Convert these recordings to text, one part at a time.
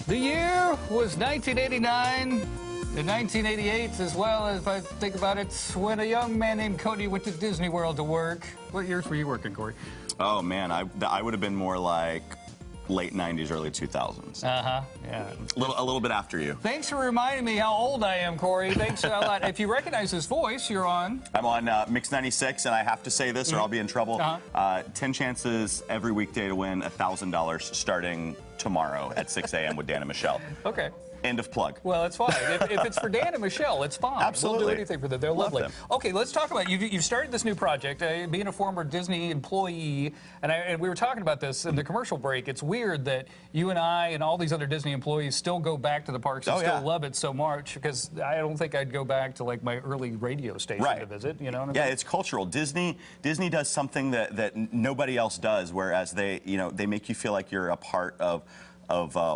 The year was 1989 and 1988 as well, as if I think about it, when a young man named Cody went to Disney World to work. What years were you working, Kory? Oh, man, I would have been more like late 90s, early 2000s. Yeah. A little bit after you. Thanks for reminding me how old I am, Kory. Thanks a lot. If you recognize his voice, you're on. I'm on Mix 96, and I have to say this or I'll be in trouble. 10 chances every weekday to win $1,000 starting tomorrow at 6 a.m. with Dan and Michelle. Okay. End of plug. Well, it's fine. If it's for Dan and Michelle, it's fine. Absolutely. We'll do anything for them. They're lovely. them. Okay, let's talk about you've started this new project. Being a former Disney employee, and we were talking about this in the commercial break. It's weird that you and I and all these other Disney employees still go back to the parks and still love it so much, because I don't think I'd go back to like my early radio station to visit. You know what I mean? Yeah, it's cultural. Disney does something that nobody else does, whereas they make you feel like you're a part of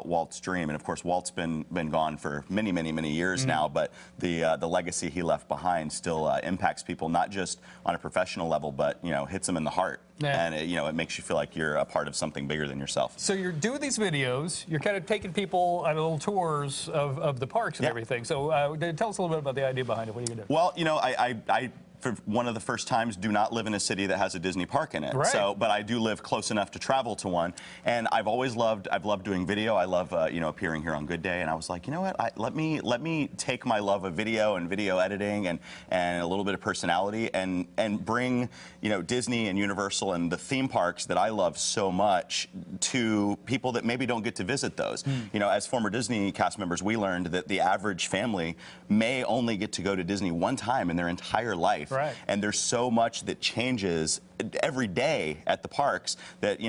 Walt's dream. And of course, Walt's been gone for many years now, but the legacy he left behind still impacts people, not just on a professional level, but hits them in the heart. And it makes you feel like you're a part of something bigger than yourself. So you're doing these videos, you're kind of taking people on little tours of the parks and everything. So tell us a little bit about the idea behind it. What are you gonna do? Well, I for one of the first times, do not live in a city that has a Disney park in it. Right. So, but I do live close enough to travel to one, and I've loved doing video. I love appearing here on Good Day, and I was like, you know what? Let me take my love of video and video editing and a little bit of personality and bring Disney and Universal and the theme parks that I love so much to people that maybe don't get to visit those. As former Disney cast members, we learned that the average family may only get to go to Disney one time in their entire life. Right. And there's so much that changes every day at the parks that you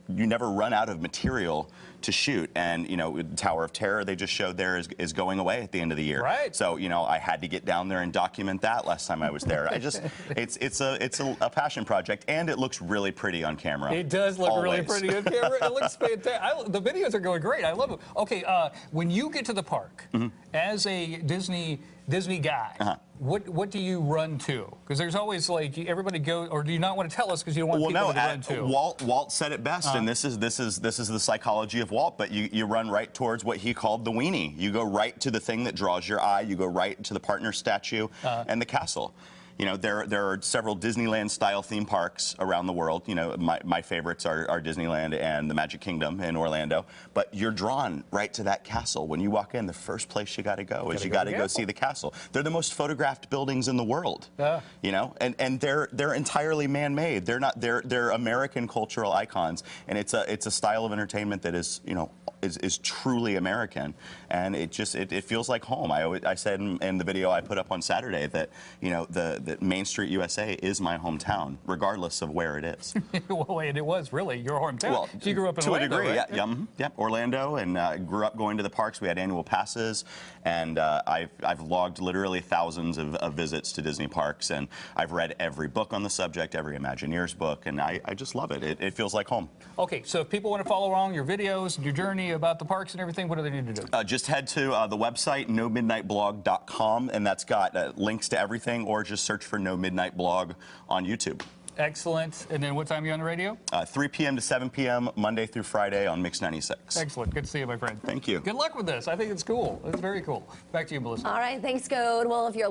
never run out of material to shoot. And Tower of Terror they just showed there is going away at the end of the year. Right. So I had to get down there and document that last time I was there. It's a passion project, and it looks really pretty on camera. It does look really pretty on camera. It looks fantastic. The videos are going great. I love them. Okay, when you get to the park as a Disney guy, what do you run to? Because there's always like everybody go, or do you not want to tell us because you don't want people to run to? Walt said it best, and this is the psychology of Walt. But you run right towards what he called the weenie. You go right to the thing that draws your eye. You go right to the partner statue and the castle. There are several Disneyland-style theme parks around the world. My favorites are Disneyland and the Magic Kingdom in Orlando. But you're drawn right to that castle. When you walk in, the first place you got to go is you got to go see the castle. They're the most photographed buildings in the world. And they're entirely man-made. They're American cultural icons, and it's a style of entertainment that is truly American, and it feels like home. I said in the video I put up on Saturday that that Main Street, USA is my hometown, regardless of where it is. Well, and it was really your hometown. Well, so you grew up in Orlando, right? Yeah, Orlando, and grew up going to the parks. We had annual passes, and I've logged literally thousands of visits to Disney parks, and I've read every book on the subject, every Imagineers book, and I just love it. It feels like home. Okay, so if people want to follow along your videos and your journey about the parks and everything, what do they need to do? Just head to the website, nomidnightblog.com, and that's got links to everything, or just search for No Midnight Blog on YouTube. Excellent. And then what time are you on the radio? 3 p.m. to 7 p.m. Monday through Friday on Mix 96. Excellent. Good to see you, my friend. Thank you. Good luck with this. I think it's cool. It's very cool. Back to you, Melissa. All right. Thanks, Cody. Well, if you're